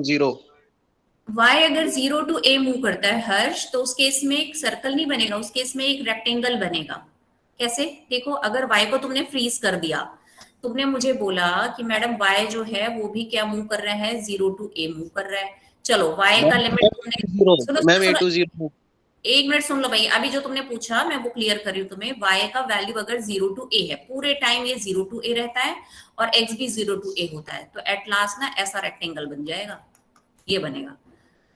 Zero. y अगर 0 to a move करता है हर्ष, तो उस केस में एक सर्कल नहीं बनेगा, उस केस में एक रेक्टेंगल बनेगा। कैसे? देखो, अगर y को तुमने फ्रीज कर दिया, तुमने मुझे बोला कि मैडम y जो है वो भी क्या मूव कर रहा है, 0 to a मूव कर रहा है। चलो y का लिमिट तुमने, जीरो। सुनो मैम सुनो ए सुनो, टू जीरो। एक मिनट सुन लो भाई, अभी जो तुमने पूछा मैं वो क्लियर कर रही हूँ तुम्हें। y का वैल्यू अगर 0 टू a है, पूरे टाइम ये 0 टू a रहता है, और x भी 0 टू a होता है, तो एट लास्ट ना ऐसा रेक्टेंगल बन जाएगा, ये बनेगा।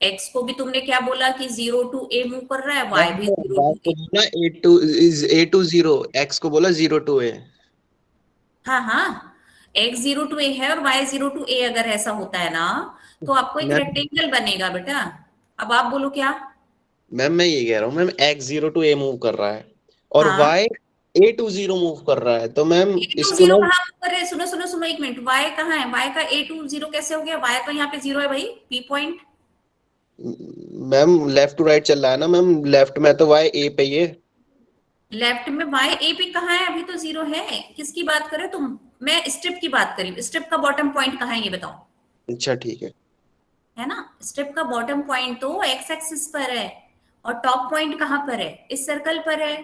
x को भी तुमने क्या बोला कि 0 टू a मूव कर रहा है, y भी 0 बात टू को a। बोला ए टू जीरो, एक्स को बोला जीरो टू ए। हाँ हाँ, x 0 टू a है और y 0 टू a, अगर ऐसा होता है ना, तो आपको एक मैम रेक्टेंगल बनेगा बेटा। अब आप बोलो क्या? मैम मैं ये कह रहा हूँ ma'am, x zero to a move कर रहा है और हाँ, y a to zero move कर रहा है, तो मैम ए टू इसको जीरो ना। कहाँ मूव कर रहे हैं? सुनो सुनो सुनो, एक मिनट, y कहाँ है? y का a टू जीरो कैसे हो गया? y तो यहाँ पे 0 है भाई, p point. Ma'am left to right चल रहा है ना मैम, लेफ्ट में तो वाई ए पे ही है। लेफ्ट में y a पे कहाँ है? अभी तो 0 है। किसकी बात कर रहे हो तुम? मैं स्ट्रिप की बात कर रही हूँ। स्ट्रिप का बॉटम पॉइंट कहाँ है ये बताओ। अच्छा ठीक है। है ना, स्ट्रिप का बॉटम पॉइंट तो एक्स एक्सिस पर है, और टॉप पॉइंट कहाँ पर है? इस सर्कल पर है।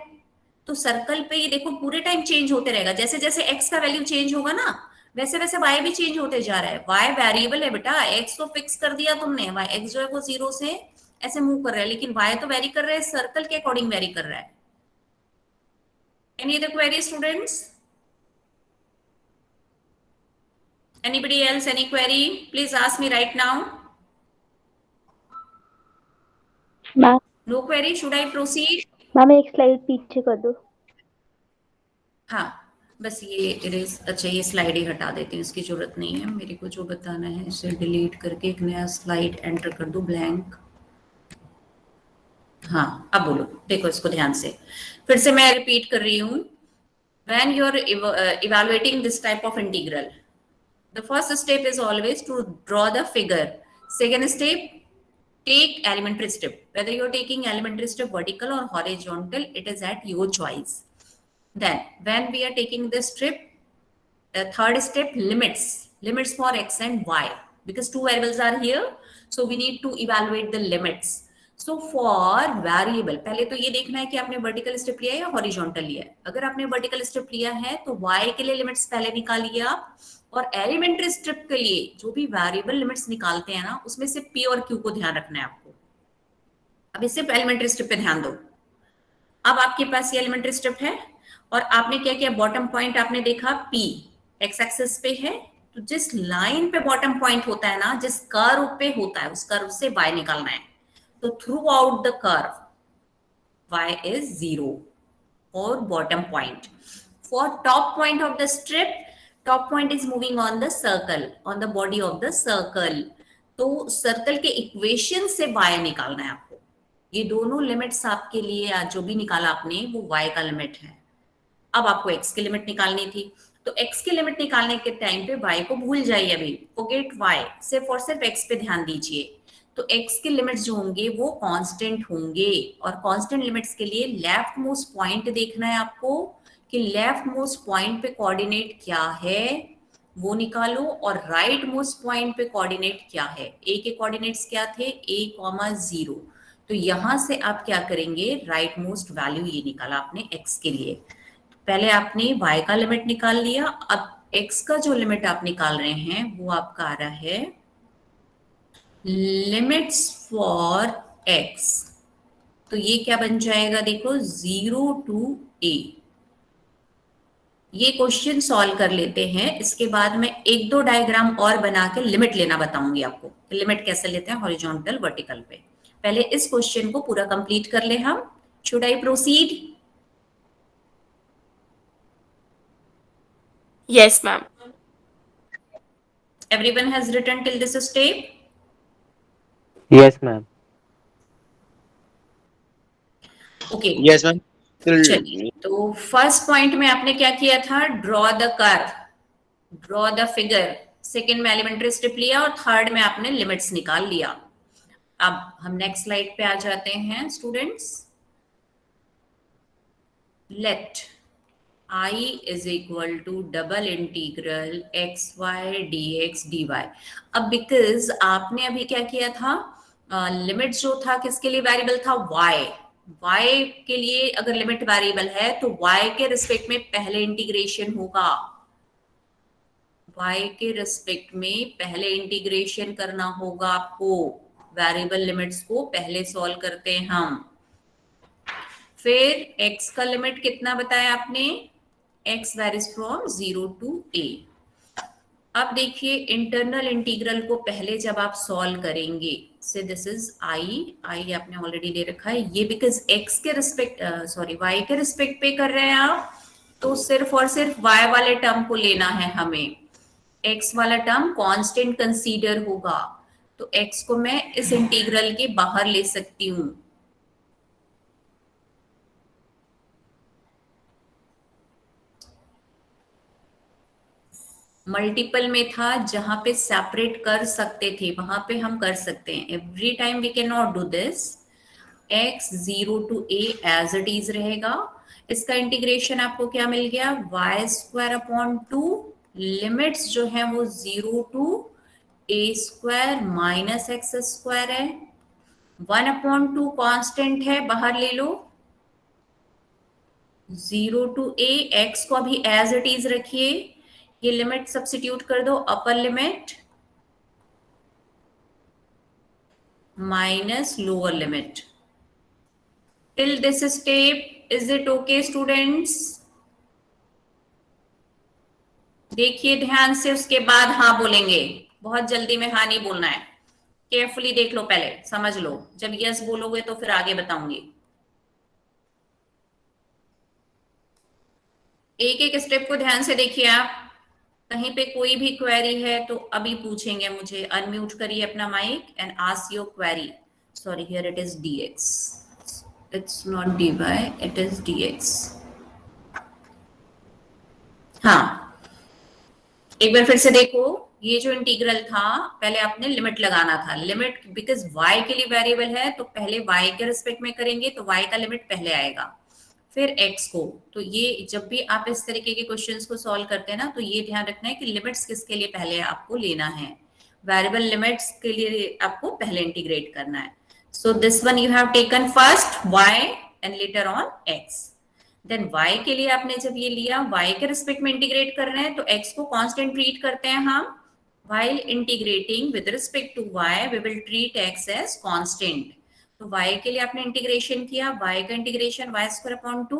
तो सर्कल पे ये देखो पूरे टाइम चेंज होते रहेगा, जैसे जैसे एक्स का वैल्यू चेंज होगा ना, वैसे वैसे वाई भी चेंज होते जा रहा है। वाई वेरिएबल है बेटा, एक्स तो फिक्स कर दिया तुमने, वाई एक्स जो है वो 0 से ऐसे मूव कर रहा है, लेकिन वाई तो वेरी कर रहा है, सर्कल के अकॉर्डिंग वेरी कर रहा है। Any other query students? Anybody else, any query? Please ask me right now. Ma'am No query? Should I proceed? Ma'am एक स्लाइड पीछे कर दो। हाँ, बस ये इरेज, अच्छा ये स्लाइड ही हटा देती हूँ, इसकी जरूरत नहीं है। मेरे को जो बताना है इसे डिलीट करके एक नया स्लाइड एंटर कर दो, ब्लैंक। हाँ, अब बोलो, देखो इसको ध्यान से, फिर से मैं रिपीट कर रही हूँ। When you're evaluating this type of integral, the first step is always to draw the figure. Second step, take elementary step. Whether you're taking elementary step vertical or horizontal, it is at your choice. Then, when we are taking the strip, the third step, limits for x and y, because two variables are here, so we need to evaluate the limits. So for variable, पहले तो ये देखना है कि आपने vertical step लिया है या हॉरिजॉन्टल लिया है। अगर आपने वर्टिकल स्टेप लिया है तो y के लिए लिमिट्स पहले निकालिए आप, और एलिमेंट्री स्ट्रिप के लिए जो भी वेरिएबल लिमिट्स निकालते हैं ना, उसमें से p और q को ध्यान रखना है आपको। अब सिर्फ एलिमेंट्री स्ट्रिप पे ध्यान दो। अब आपके पास ये एलिमेंट्री स्ट्रिप है, और आपने क्या किया, बॉटम पॉइंट आपने देखा p एक्स एक्सिस पे है, तो जिस लाइन पे बॉटम पॉइंट होता है ना, जिस कर्व पे होता है, उस कर्व से y निकालना है। तो through out the curve y is 0 or bottom point. For top point of the strip, top point is moving on the circle, on the body of the circle. तो circle के equation से y निकालना है आपको। ये दोनों limits आपके लिए, आज जो भी निकाला आपने वो y का लिमिट है। अब आपको x की लिमिट निकालनी थी, तो x की लिमिट निकालने के टाइम पे y को भूल जाइए, अभी फॉरगेट y, सिर्फ और सिर्फ x पे ध्यान दीजिए। तो x के लिमिट्स जो होंगे वो कांस्टेंट होंगे, और कांस्टेंट लिमिट्स के लिए लेफ्ट मोस्ट पॉइंट देखना है आपको कि लेफ्ट मोस्ट पॉइंट पे कोऑर्डिनेट क्या है, वो निकालो, और राइट मोस्ट पॉइंट पे कोऑर्डिनेट क्या है। a के कोऑर्डिनेट्स क्या थे, a,0, तो यहां से आप क्या करेंगे, राइट मोस्ट वैल्यू ये निकाला आपने x के लिए। पहले आपने y का लिमिट निकाल लिया, अब x का जो लिमिट आप निकाल रहे हैं वो आपका आ रहा है लिमिट्स फॉर x। तो ये क्या बन जाएगा, देखो 0 टू a। ये क्वेश्चन सॉल्व कर लेते हैं, इसके बाद मैं एक दो डायग्राम और बना के लिमिट लेना बताऊंगी आपको, लिमिट कैसे लेते हैं हॉरिजॉन्टल वर्टिकल पे। पहले इस क्वेश्चन को पूरा कंप्लीट कर ले हम। Should I proceed? Yes, ma'am. Everyone has written till this step? Yes, ma'am. Okay, yes ma'am. चलिए, तो फर्स्ट पॉइंट में आपने क्या किया था, draw the curve, draw the figure. Second में एलिमेंट्री स्टेप लिया, और थर्ड में आपने लिमिट्स निकाल लिया। अब हम नेक्स्ट स्लाइड पे आ जाते हैं students. Let I is equal to double integral xy dx dy। अब बिकॉज आपने अभी क्या किया था, लिमिट जो था किसके लिए वेरिएबल था, y के लिए अगर लिमिट वेरिएबल है तो y के रिस्पेक्ट में पहले इंटीग्रेशन होगा, y के रिस्पेक्ट में पहले इंटीग्रेशन करना होगा आपको। वेरिएबल लिमिट्स को पहले सॉल्व करते हैं हम। फिर x का लिमिट कितना बताया आपने, x varies from 0 to a। अब देखिए इंटरनल इंटीग्रल को पहले जब आप सॉल्व करेंगे, से दिस इज i आपने ऑलरेडी ले रखा है ये, बिकॉज x के रिस्पेक्ट y के रिस्पेक्ट पे कर रहे हैं आप, तो सिर्फ और सिर्फ y वाले टर्म को लेना है हमें। x वाला टर्म कांस्टेंट कंसीडर होगा, तो x को मैं इस इंटीग्रल के बाहर ले सकती हूं। मल्टीपल में था जहां पे सेपरेट कर सकते थे वहां पे हम कर सकते हैं, every time we can not do this. x 0 to a as it is रहेगा। इसका इंटीग्रेशन आपको क्या मिल गया, y स्क्वायर अपॉन 2, लिमिट्स जो है वो 0 to a square minus x square है, 1 अपॉन 2 कॉन्स्टेंट है, बाहर ले लो, 0 to a, x को अभी एज इट इज रखिए, ये लिमिट सब्स्टिट्यूट कर दो, upper limit minus lower limit. Till this step is it okay students? देखिए ध्यान से, उसके बाद हाँ बोलेंगे, बहुत जल्दी में हाँ नहीं बोलना है, केयरफुली देख लो, पहले समझ लो, जब यस बोलोगे तो फिर आगे बताऊंगी। एक एक स्टेप को ध्यान से देखिए आप, कहीं पे कोई भी क्वेरी है तो अभी पूछेंगे मुझे। अनम्यूट करिए अपना mic and ask your query. Sorry, here it is dx, it's not dy, it is dx। हाँ, एक बार फिर से देखो, ये जो इंटीग्रल था पहले आपने लिमिट लगाना था, लिमिट बिकॉज y के लिए वेरिएबल है तो पहले y के रिस्पेक्ट में करेंगे तो y का लिमिट पहले आएगा, फिर x को। तो ये जब भी आप इस तरीके के क्वेश्चंस को सॉल्व करते हैं ना, तो ये ध्यान रखना है कि लिमिट्स किसके लिए पहले आपको लेना है, वेरिएबल लिमिट्स के लिए आपको पहले इंटीग्रेट करना है। So this one you have taken first y and later on x, then y के लिए आपने जब ये लिया, y के रिस्पेक्ट में इंटीग्रेट कर रहे हैं तो x को कांस्टेंट ट्रीट करते हैं हम, while integrating with respect to y we will treat x as constant। तो y के लिए आपने इंटीग्रेशन किया, y का इंटीग्रेशन y स्क्वायर अपॉन 2,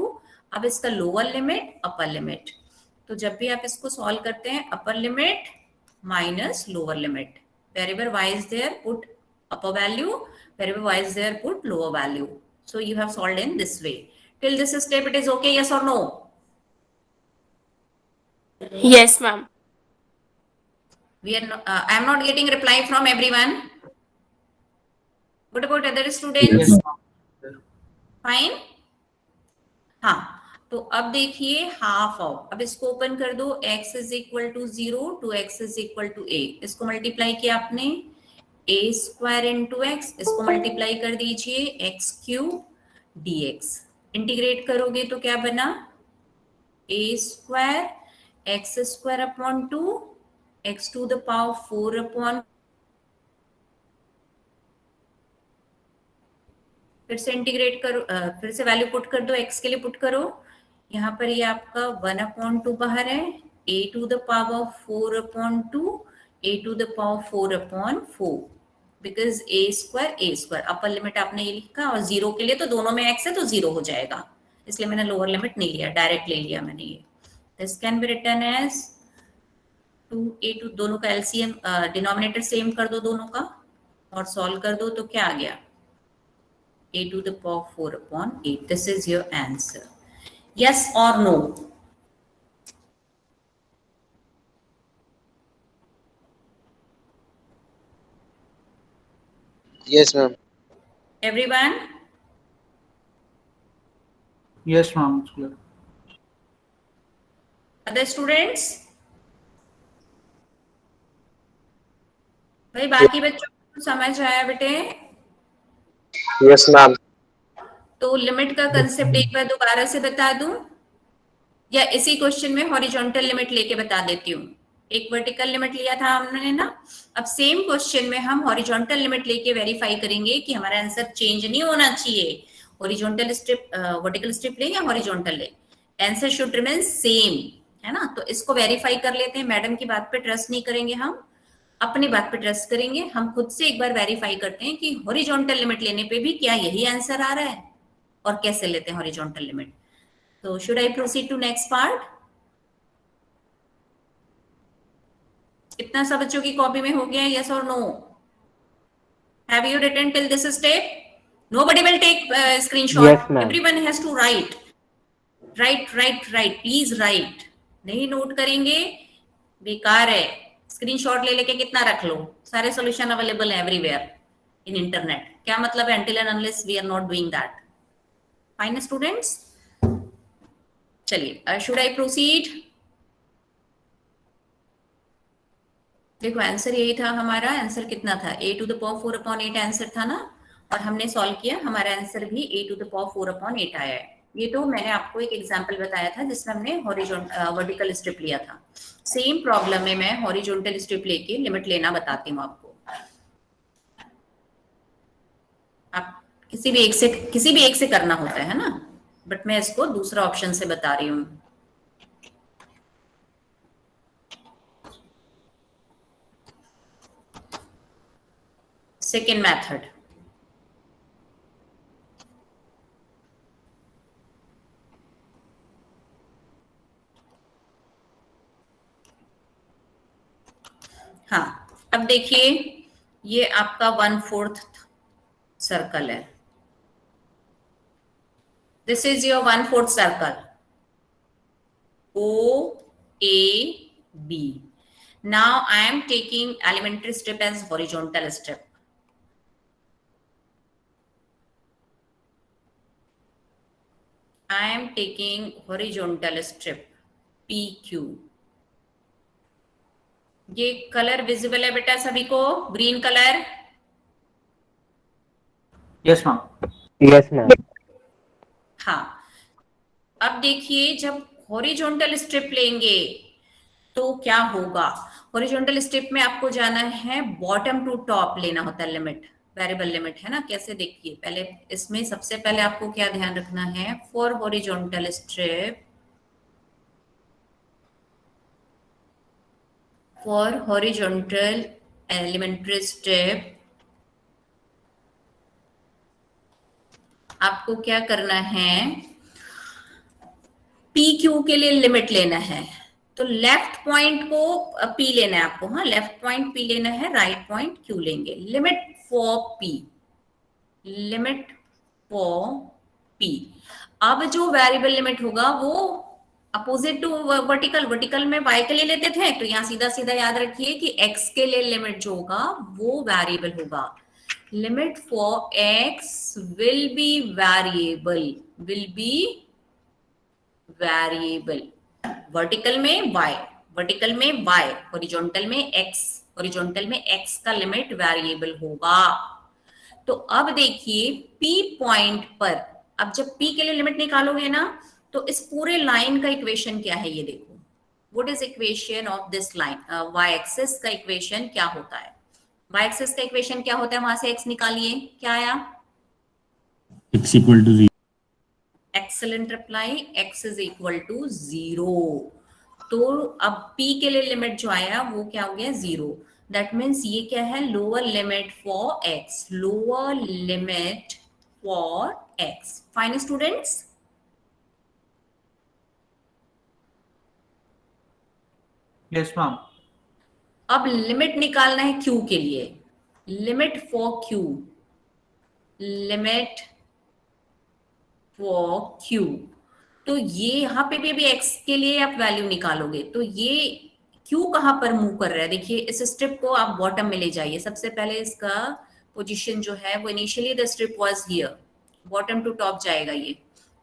अब इसका लोअर लिमिट अपर लिमिट। तो जब भी आप इसको सॉल्व करते हैं, upper limit minus lower limit, wherever y is there put upper value, wherever y is there put lower value। So you have solved in this way। Till this step it is okay, yes or no? Yes, ma'am. We are not, I am not getting reply from everyone. What about other students? Fine? हाँ, तो अब देखिए half of, अब इसको open कर दो, x is equal to 0 to x is equal to a, इसको multiply किया आपने, a स्क्वायर इंटू एक्स, इसको मल्टीप्लाई कर दीजिए, x क्यूब dx, इंटीग्रेट करोगे तो क्या बना, a square x square upon 2 x to the power 4 upon, फिर से इंटीग्रेट करो, फिर से वैल्यू पुट कर दो, x के लिए पुट करो, यहाँ पर ये आपका 1 अपॉन 2 बाहर है, a to the power 4 upon 2, a to the power 4 upon 4, because a square, upper limit आपने ये लिखा, और 0 के लिए तो दोनों में x है तो 0 हो जाएगा, इसलिए मैंने लोअर लिमिट नहीं लिया, डायरेक्ट ले लिया मैंने ये। This can be written as 2a2, दोनों का एलसीएम डिनोमिनेटर सेम कर दो दोनों का और सॉल्व कर दो, तो क्या आ गया, a to the power 4 upon 8। This is your answer. Yes or no? Yes, ma'am. Everyone? Yes, ma'am. It's clear. Other students? भाई बाकी बच्चों को समझ आया बेटे? Yes, ma'am. तो लिमिट का कंसेप्ट एक बार दोबारा से बता दूं, या इसी क्वेश्चन में हॉरिजॉन्टल लिमिट लेके बता देती हूँ। एक वर्टिकल लिमिट लिया था हमने ना, अब सेम क्वेश्चन में हम हॉरिजॉन्टल लिमिट लेके वेरीफाई करेंगे कि हमारा आंसर चेंज नहीं होना चाहिए। हॉरिजॉन्टल स्ट्रिप, वर्टिकल स्ट्रिप ले या हॉरिजॉन्टल ले, आंसर शुड रिमेन सेम, है ना। तो इसको वेरीफाई कर लेते हैं। मैडम की बात पे ट्रस्ट नहीं करेंगे, हम अपनी बात पे ट्रस्ट करेंगे। हम खुद से एक बार वेरीफाई करते हैं कि हॉरिजॉन्टल लिमिट लेने पे भी क्या यही आंसर आ रहा है और कैसे लेते हैं हॉरिजॉन्टल लिमिट। तो should I proceed to next part? इतना सब बच्चों की कॉपी में हो गया, यस और no? Have you written till this step? Nobody will take screenshot, Yes, ma'am. Everyone has to write, write, please write. नहीं नोट करेंगे बेकार है। स्क्रीनशॉट ले लेके कितना रख लो, सारे सॉल्यूशन अवेलेबल है एवरीवेयर इन इंटरनेट। क्या मतलब है? until and unless we are not doing that. Fine students, चलिए शुड आई प्रोसीड? देखो आंसर यही था हमारा। आंसर कितना था? a to the power 4/8 answer था ना, और हमने सॉल्व किया, हमारा आंसर भी a to the power 4/8 आया है। ये तो मैंने आपको एक एग्जांपल बताया था जिसमें हमने वर्टिकल स्ट्रिप लिया था। सेम प्रॉब्लम में मैं हॉरिजॉन्टल स्ट्रिप लेके लिमिट लेना बताती हूँ आपको। आप किसी भी एक से करना होता है ना, बट मैं इसको दूसरा ऑप्शन से बता रही हूँ। सेकेंड मेथड, हाँ अब देखिए ये आपका 1/4 सर्कल है। This is your 1/4 circle OAB. Now I am taking elementary strip as horizontal strip. I am taking horizontal strip PQ. ये कलर विजिबल है बेटा सभी को? Green colour? Yes, ma'am. Yes, ma'am. हाँ, अब देखिए जब हॉरिजॉन्टल स्ट्रिप लेंगे तो क्या होगा। हॉरिजॉन्टल स्ट्रिप में आपको जाना है बॉटम टू टॉप लेना होता है लिमिट, वेरिएबल लिमिट है ना। कैसे देखिए, पहले इसमें सबसे पहले आपको क्या ध्यान रखना है, for horizontal strip, for horizontal elementary strip आपको क्या करना है, पी क्यू के लिए लिमिट लेना है। तो लेफ्ट पॉइंट को पी लेना है आपको, हाँ लेफ्ट पॉइंट पी लेना है, राइट पॉइंट क्यू लेंगे। Limit for P, limit for P. अब जो वेरिएबल लिमिट होगा वो अपोजिट टू वर्टिकल, वर्टिकल में y के लिए लेते थे, तो यहाँ सीधा सीधा याद रखिए कि x के लिए लिमिट जो होगा वो वेरिएबल होगा। Limit for x will be variable, will be variable. Vertical में y, वर्टिकल में y, हॉरिजॉन्टल में x, हॉरिजॉन्टल में x का लिमिट वेरिएबल होगा। तो अब देखिए p पॉइंट पर, अब जब p के लिए लिमिट निकालोगे ना, तो इस पूरे लाइन का इक्वेशन क्या है ये देखो। What is equation of this line? y axis का इक्वेशन क्या होता है? y एक्सिस का इक्वेशन क्या होता है? वहां से x निकालिए, क्या आया? x equal to 0. Excellent reply, x is equal to 0। तो अब p के लिए लिमिट जो आया वो क्या हो गया? 0। दैट मीन्स ये क्या है? Lower limit for x, lower limit for x। Fine students, Yes, ma'am. अब लिमिट निकालना है q के लिए। Limit for q, limit for q, तो ये यहाँ पे भी x के लिए आप वैल्यू निकालोगे। तो ये q कहाँ पर मूव कर रहा है? देखिए इस स्ट्रिप को आप बॉटम में ले जाइए। सबसे पहले इसका पोजीशन जो है वो initially the strip was here, bottom to top जाएगा ये,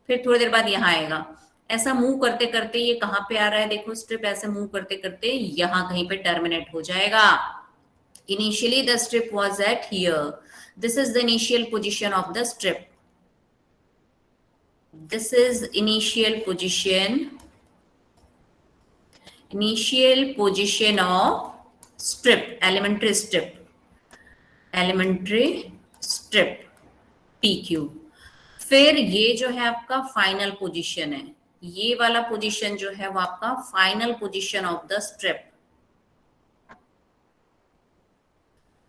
फिर थोड़ी देर बाद यहाँ आएगा। ऐसा मूव करते करते ये कहाँ पे आ रहा है? देखो स्ट्रिप ऐसे मूव करते करते यहाँ कहीं पे टर्मिनेट हो जाएगा। Initially the strip was at here, this is the initial position of the strip, this is initial position initial position of strip, elementary strip PQ। फिर ये जो है आपका फाइनल पोजीशन है, ये वाला पोजीशन जो है वो आपका final position of the strip,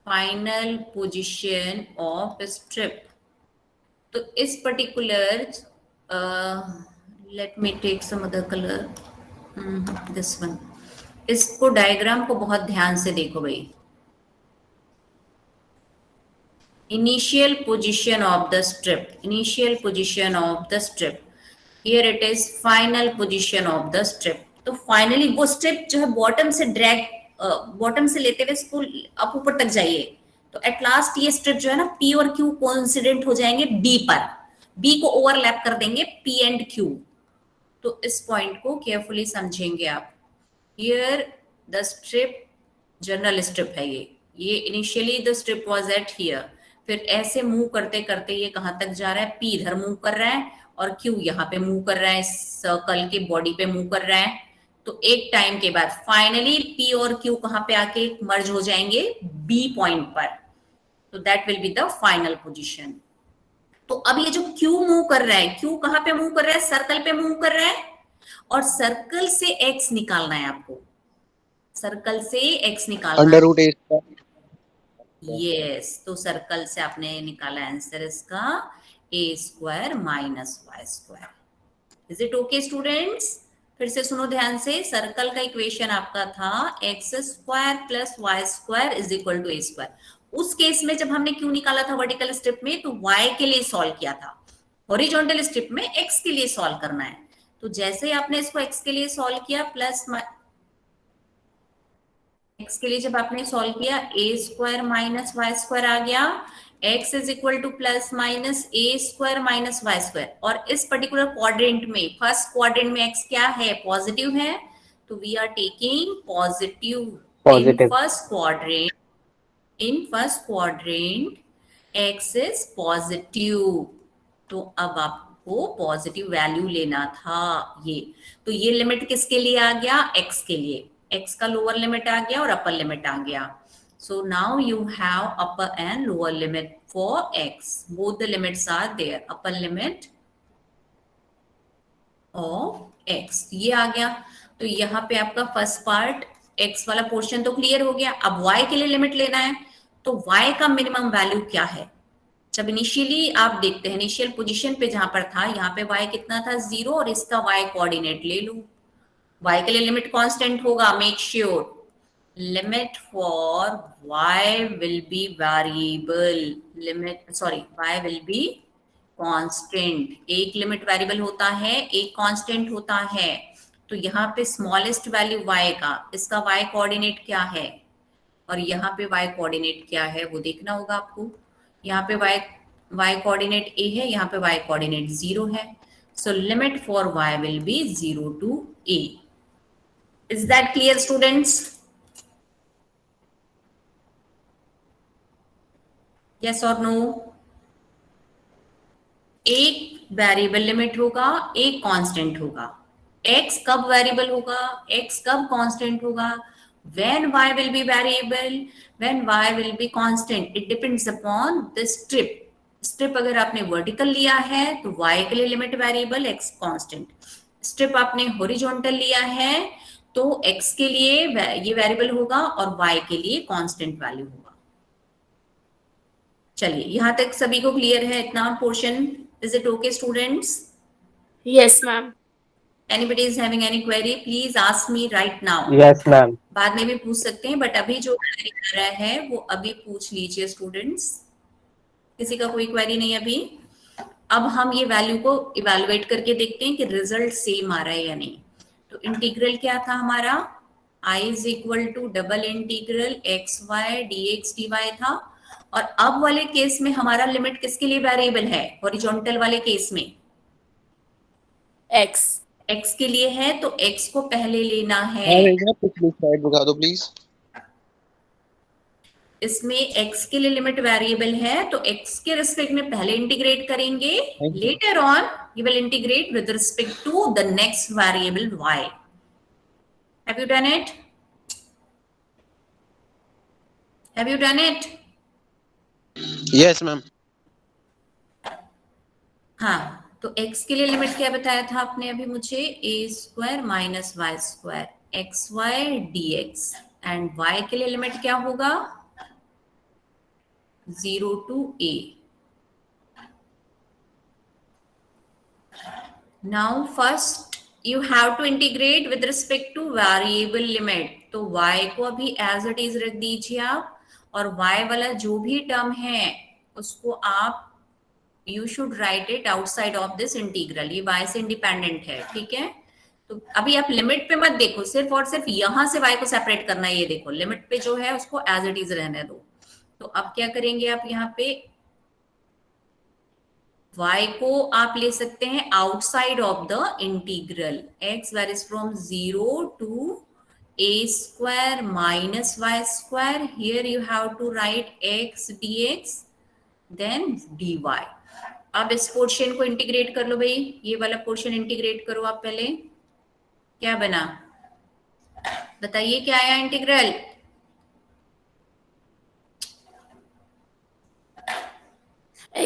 final position of strip. तो इस particular let me take some other colour, this one. इसको डायग्राम को बहुत ध्यान से देखो भाई। Initial position of the strip, initial position of the strip, here it is final position of the strip। तो फाइनली वो स्ट्रिप जो है बॉटम से ड्रैग, बॉटम से लेते हुए इसको अप ऊपर तक जाइए, तो एट लास्ट ये स्ट्रिप जो है ना P और Q कोइंसिडेंट हो जाएंगे B पर, B को ओवरलैप कर देंगे P एंड Q। तो इस पॉइंट को केयरफुली समझेंगे आप। Here the strip general strip है, ये initially the strip was at here, फिर ऐसे मूव करते करते ये कहां तक जा रहा है, P इधर मूव कर रहा है और Q यहाँ पे मूव कर रहा है, सर्कल के बॉडी पे मूव कर रहा है। तो एक टाइम के बाद फाइनली P और Q कहां पे आके मर्ज हो जाएंगे B पॉइंट पर। तो that will be the final position. तो अब ये जो Q मूव कर रहा है, Q कहां पे मूव कर रहा है, सर्कल पे मूव कर रहा है, और सर्कल से X निकालना है आपको, सर्कल से X निकालना अंडर रूट ए। यस, तो सर्कल से आपने निकाला आंसर इसका a² minus y²। Is it okay students? फिर से सुनो ध्यान से। सर्कल का इक्वेशन आपका था x² plus y² is equal to a²। उस केस में जब हमने क्यों निकाला था वर्टिकल स्ट्रिप में, तो y के लिए सॉल्व किया था। हॉरिजॉन्टल स्ट्रिप में x के लिए सॉल्व करना है। तो जैसे ही आपने इसको x के लिए सॉल्व किया, प्लस x के लिए जब आपने सॉल्व किया, a² माइनस y² आ गया, x is equal to plus minus a² minus y²। और इस पर्टिकुलर क्वाड्रेंट में, फर्स्ट क्वाड्रेंट में x क्या है, पॉजिटिव है, तो we are taking positive in first quadrant. In first quadrant x is positive, तो अब आपको पॉजिटिव वैल्यू लेना था ये। तो ये लिमिट किसके लिए आ गया, x के लिए। x का लोअर लिमिट आ गया और अपर लिमिट आ गया। So now you have upper and lower limit for x, both the limits are there, upper limit of x ये आ गया। तो यहाँ पे आपका फर्स्ट पार्ट x वाला पोर्शन तो क्लियर हो गया। अब y के लिए लिमिट लेना है, तो y का मिनिमम वैल्यू क्या है। जब इनिशियली आप देखते हैं, इनिशियल पोजीशन पे जहां पर था, यहाँ पे y कितना था, 0, और इसका y कोऑर्डिनेट ले लूं। y के लिए लिमिट कांस्टेंट होगा, make sure limit for y will be variable, limit sorry y will be constant. एक लिमिट वेरिएबल होता है, एक कांस्टेंट होता है। तो यहाँ पे स्मॉलेस्ट वैल्यू y का, इसका y कोऑर्डिनेट क्या है, और यहाँ पे y कोऑर्डिनेट क्या है वो देखना होगा आपको। यहाँ पे y कोऑर्डिनेट a है, यहाँ पे y कोऑर्डिनेट 0 है। So limit for y will be 0 to a. Is that clear, students? Yes or no? एक वेरिएबल लिमिट होगा, एक कांस्टेंट होगा। x कब वेरिएबल होगा, x कब कांस्टेंट होगा, when y will be variable, when y will be constant, it depends upon the strip। Strip अगर आपने वर्टिकल लिया है तो y के लिए limit variable, x constant. Strip आपने हॉरिजॉन्टल लिया है तो x के लिए ये वेरिएबल होगा और y के लिए कांस्टेंट वैल्यू होगा। चलिए, यहां तक सभी को क्लियर है इतना portion? Is it okay students? Yes, ma'am. Anybody is having any query, please ask me right now। Yes, ma'am. बाद में भी पूछ सकते हैं, बट अभी जो क्वेरी कर रहा है वो अभी पूछ लीजिए स्टूडेंट्स। किसी का कोई क्वेरी नहीं अभी? अब हम ये वैल्यू को इवैल्यूएट करके देखते हैं कि रिजल्ट सेम आ रहा है या नहीं। तो इंटीग्रल क्या था हमारा, I is equal to double integral xy dx dy था। और अब वाले केस में हमारा लिमिट किसके लिए वेरिएबल है, हॉरिजॉन्टल वाले केस में X. x के लिए है, तो x को पहले लेना है। पिछली स्लाइड दिखा दो प्लीज। इसमें x के लिए लिमिट वेरिएबल है, तो x के रिस्पेक्ट में पहले इंटीग्रेट करेंगे, later on you will integrate with respect to the next variable y। Have you done it? Have you done it? Yes, ma'am. हाँ, तो x के लिए लिमिट क्या बताया था आपने अभी मुझे? a square minus y square x y dx, and y के लिए लिमिट क्या होगा? 0 to a. Now first you have to integrate with respect to variable limit. तो y को अभी as it is रख दीजिए आप, और y वाला जो भी टर्म है उसको आप you should write it outside of this integral. ये y से इंडिपेंडेंट है, ठीक है? तो अभी आप लिमिट पे मत देखो, सिर्फ और सिर्फ यहां से y को सेपरेट करना है। ये देखो लिमिट पे जो है उसको as it is रहने दो। तो अब क्या करेंगे आप यहाँ पे y को आप ले सकते हैं outside of the integral. x varies from 0 to a square minus y square. Here you have to write x dx then dy. अब इस पोर्शन को इंटीग्रेट कर लो भाई, ये वाला पोर्शन इंटीग्रेट करो आप पहले। क्या बना बताइए, क्या आया integral?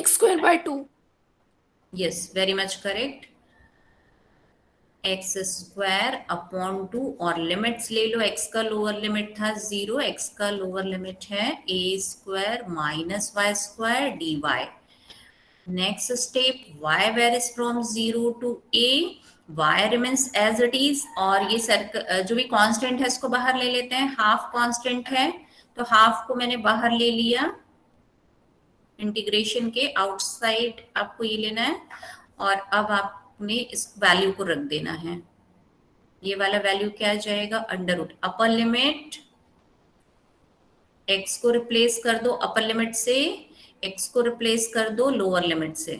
x square by 2. Yes, very much correct. X square upon 2, और लिमिट्स ले लो। x का लोअर लिमिट था 0, x का लोअर लिमिट है a square minus y square d y. Next step, y varies from 0 to a, y remains as it is, और ये circle जो भी कांस्टेंट है इसको बाहर ले लेते हैं। हाफ कांस्टेंट है तो हाफ को मैंने बाहर ले लिया, इंटीग्रेशन के आउटसाइड आपको ये लेना है, और अब आपने इस वैल्यू को रख देना है। ये वाला वैल्यू क्या आ जाएगा? Under root upper limit, x को रिप्लेस कर दो अपर लिमिट से, x को रिप्लेस कर दो लोअर लिमिट से।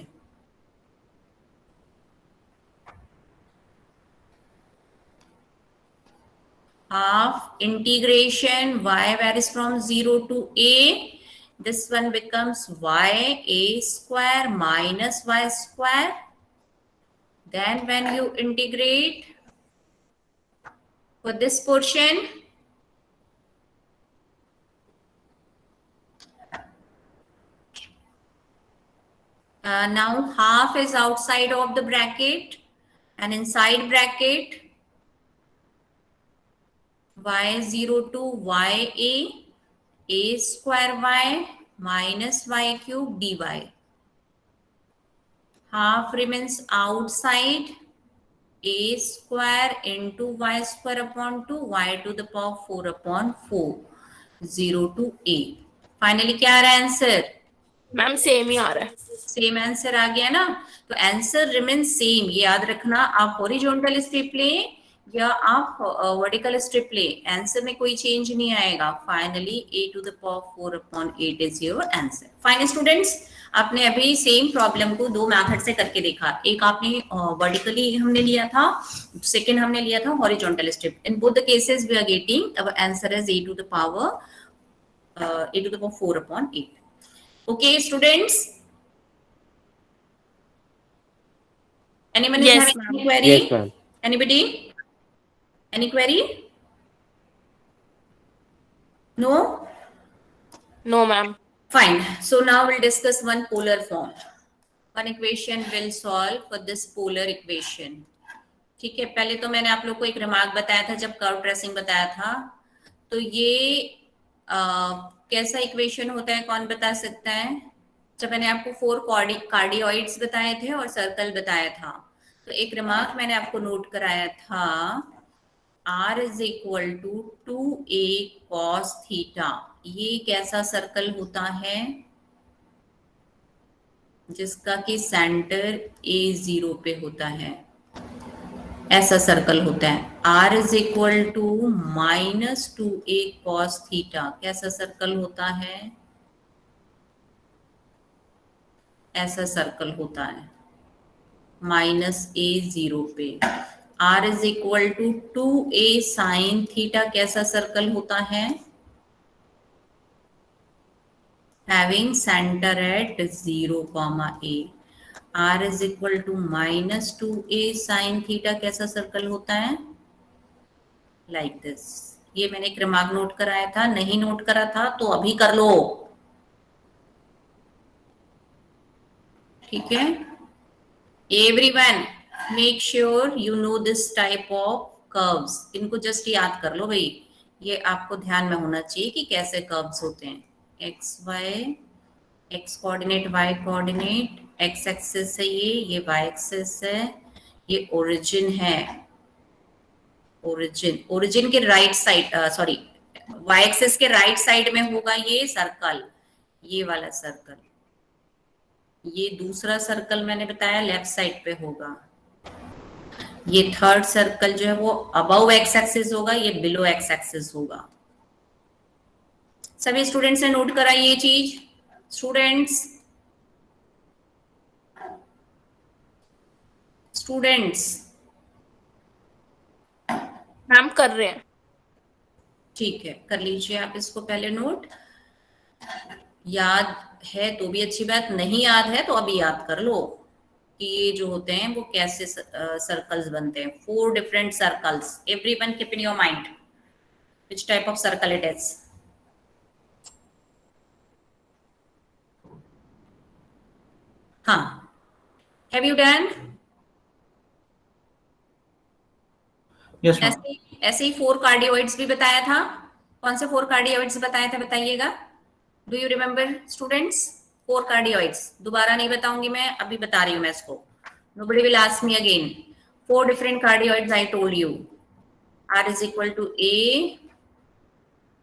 Half integration y varies from 0 to a, this one becomes y a square minus y square. Then when you integrate for this portion, now half is outside of the bracket, and inside bracket y0 to a square y minus y cube dy. Half remains outside, a square into y square upon 2, y to the power 4 upon 4, 0 to a. Finally क्या आ रहा है answer? Ma'am same ही आ रहा है। Same answer आ गया ना? तो answer remain same, ये याद रखना। आप हॉरिजॉन्टल स्ट्रिप लें या आप वर्टिकल स्ट्रिप लें, आंसर में कोई चेंज नहीं आएगा। Finally a to the power 4 upon 8 is your answer. Fine students, आपने अभी सेम प्रॉब्लम को दो मेथड से करके देखा। एक आपने वर्टिकली हमने लिया था, सेकंड हमने लिया था horizontal strip. In both the cases we are getting our answer is a to the power 4 upon 8. Okay, students? Anyone is Yes, having any ma'am. query? Yes, ma'am. Anybody? Any query? No? No, ma'am. Fine. So now we'll discuss one polar form. One equation will solve for this polar equation. ठीक है, पहले तो मैंने आप लोग को एक remark बताया था जब कर्व ट्रेसिंग बताया था। तो ये कैसा इक्वेशन होता है, कौन बता सकता है? जब मैंने आपको 4 कार्डियोइड्स बताए थे और सर्कल बताया था, तो एक रिमार्क मैंने आपको नोट कराया था, R is equal to 2a cos theta। ये कैसा सर्कल होता है? जिसका कि सेंटर A0 पे होता है, ऐसा सर्कल होता है। R is equal to minus 2a cos theta, कैसा सर्कल होता है? ऐसा सर्कल होता है माइनस A0 पे। R is equal to 2a sin theta, कैसा सर्कल होता है? Having center at 0, a। R is equal to minus 2a sin theta, कैसा सर्कल होता है? Like this. ये मैंने एक रिमार्क नोट कराया था, नहीं नोट करा था तो अभी कर लो, ठीक है। Everyone make sure you know this type of curves. इनको जस्ट याद कर लो भाई, ये आपको ध्यान में होना चाहिए कि कैसे कर्व्स होते हैं। X y, x coordinate y coordinate, x axis है ये वाई एक्सिस है, ये ओरिजिन है। ओरिजिन के right side, sorry y axis के राइट साइड में होगा ये सर्कल, ये वाला सर्कल। ये दूसरा सर्कल मैंने बताया लेफ्ट साइड पे होगा। ये थर्ड सर्कल जो है वो अबव एक्स एक्सिस होगा, ये बिलो एक्स एक्सिस होगा। सभी स्टूडेंट्स ने नोट करा ये चीज? स्टूडेंट्स मैम कर रहे हैं। ठीक है, कर लीजिए आप इसको पहले नोट। याद है तो भी अच्छी बात, नहीं याद है तो अभी याद कर लो कि ये जो होते हैं वो कैसे सर्कल्स बनते हैं। 4 different circles, everyone keep in your mind which type of circle it is. हाँ, have you done? Yes, ma'am. ऐसे ही 4 कार्डियोइड्स भी बताया था। कौन से 4 कार्डियोइड्स बताया था बताइएगा? Do you remember students? 4 कार्डियोइड्स दोबारा नहीं बताऊंगी मैं, अभी बता रही हूँ मैं इसको। Nobody will ask me again. 4 different cardioids I told you. R is equal to A,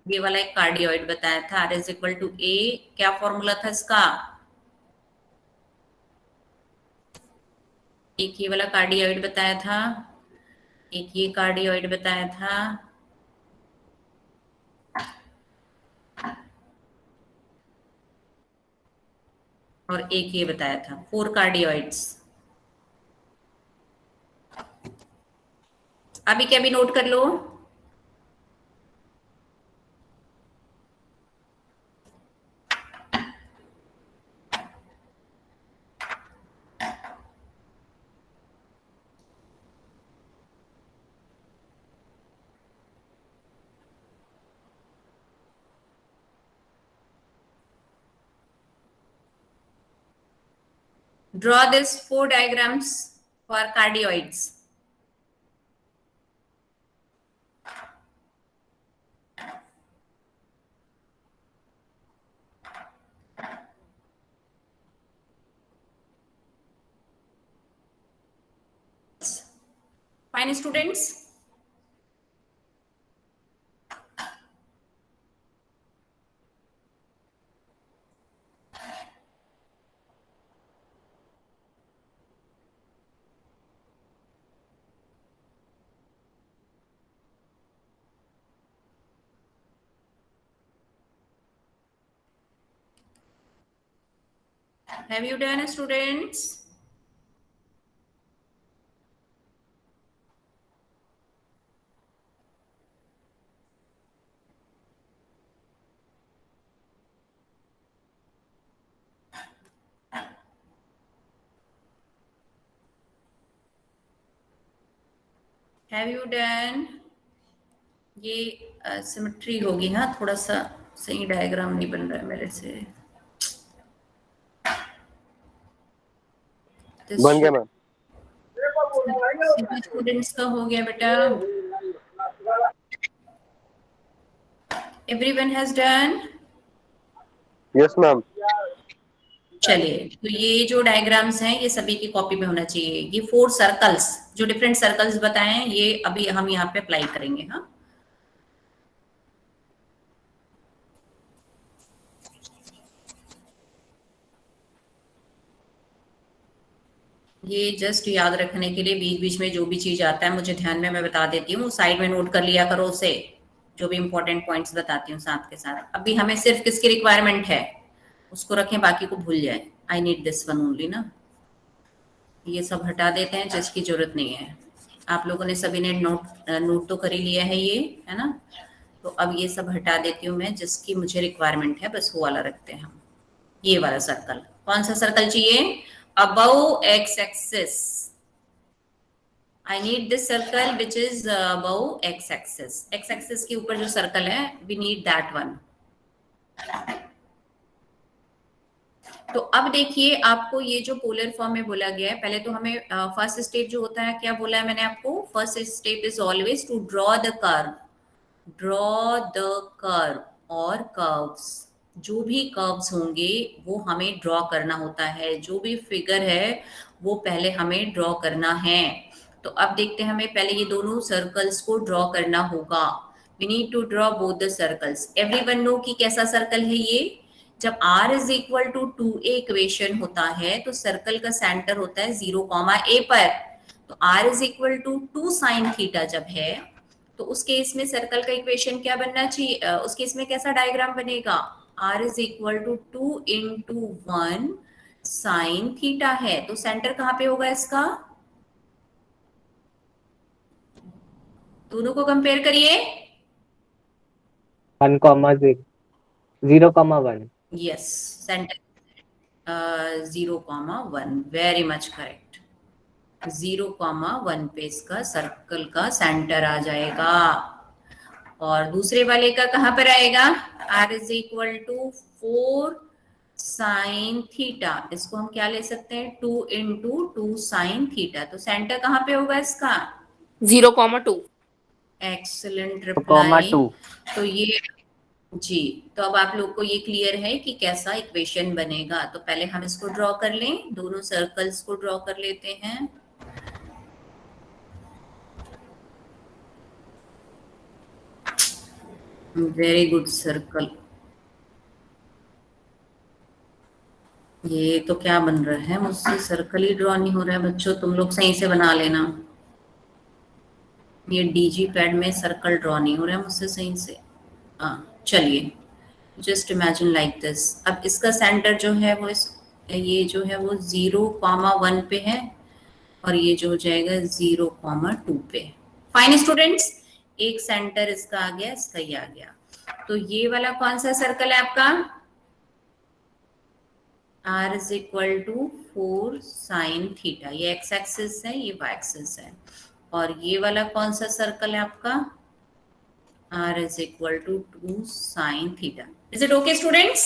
ये वाला एक कार्डियोइड बताया था। R is equal to A, क्या फॉर्मूला था इसका? एक ये वाला कार्डियोइड बताया था, एक ये कार्डियोइड बताया था, और एक ये बताया था। 4 कार्डियोइड्स। अभी क्या भी नोट कर लो। Draw these 4 diagrams for cardioids. Fine, students? Have you done, students? Have you done? ये सिमेट्री होगी, हाँ, थोड़ा सा सही डायग्राम नहीं बन रहा है मेरे से। बन गया मैम। स्टूडेंट्स का हो गया बेटा। Everyone has done? Yes ma'am. चलिए, तो ये जो डायग्राम्स हैं ये सभी की कॉपी में होना चाहिए। ये 4 सर्कल्स जो डिफरेंट सर्कल्स बताए हैं ये अभी हम यहाँ पे अप्लाई करेंगे। हाँ, ये जस्ट याद रखने के लिए बीच बीच में जो भी चीज आता है मुझे ध्यान में मैं बता देती हूँ, साइड में नोट कर लिया करो उसे, जो भी इंपॉर्टेंट पॉइंट्स बताती हूँ साथ के साथ। अभी हमें सिर्फ किसकी रिक्वायरमेंट है उसको रखें, बाकी को भूल जाए। I need this one only ना, ये सब हटा देते हैं जिसकी जरूरत नहीं है। आप लोगों ने सभी ने नोट तो कर ही लिया है ये, है ना? तो अब ये सब हटा देती हूँ मैं, जिसकी मुझे रिक्वायरमेंट है बस वो वाला रखते हैं हम। ये वाला सर्कल, कौन सा सर्कल चाहिए? Above x axis. I need this circle which is above x axis, x axis के ऊपर जो सर्कल है, वी नीड दैट वन। तो अब देखिए, आपको ये जो पोलर फॉर्म में बोला गया है, पहले तो हमें फर्स्ट स्टेप जो होता है, क्या बोला है मैंने आपको, first step is always to draw the curve, draw the curve और कर्व्स, जो भी कर्व्स होंगे वो हमें ड्रॉ करना होता है, जो भी फिगर है वो पहले हमें ड्रॉ करना है। तो अब देखते हैं, हमें पहले ये दोनों सर्कल्स को ड्रॉ करना होगा। We need to draw both the circles. Everyone know कि कैसा सर्कल है ये, जब r is equal to 2a equation होता है तो सर्कल का सेंटर होता है 0, a पर। तो r is equal to 2 sine theta जब है, तो उस केस में सर्कल का इक्वेशन क्या बनना चाहिए, उस केस में कैसा डायग्राम बनेगा, r is equal to 2 into 1 sine theta है। तो सेंटर कहाँ पे होगा इसका, दोनों को कंपेयर करिए। 0,1 yes, centre 0,1, very much correct. 0,1 पे इसका सर्कल का सेंटर आ जाएगा। और दूसरे वाले का कहां पर आएगा, r is equal to 4 sine theta, इसको हम क्या ले सकते हैं, 2 इंटू 2 साइन थीटा। तो सेंटर कहां पे होगा इसका, 0,2। Excellent reply. 2,2 तो ये जी, तो अब आप लोग को ये क्लियर है कि कैसा इक्वेशन बनेगा। तो पहले हम इसको ड्रॉ कर लें, दोनों सर्कल्स को ड्रॉ कर लेते हैं। Very good circle. ये तो क्या बन रहा है, मुझसे सर्कल ही ड्रॉ नहीं हो रहा है बच्चों, तुम लोग सही से बना लेना। ये डीजी पैड में सर्कल ड्रॉ नहीं हो रहा है मुझसे सही से। चलिए, जस्ट इमेजिन लाइक दिस। अब इसका सेंटर जो है वो ये जो है वो 0,1 पे है, और ये जो हो जाएगा 0,2 पे। फाइन स्टूडेंट्स, एक सेंटर इसका आ गया, इसका ये आ गया। तो ये वाला कौन सा सर्कल है आपका, r is equal to 4 sine theta, ये x एक्सिस है, ये y एक्सिस है। और ये वाला कौन सा सर्कल है आपका, r is equal to 2 sine theta. Is it okay students?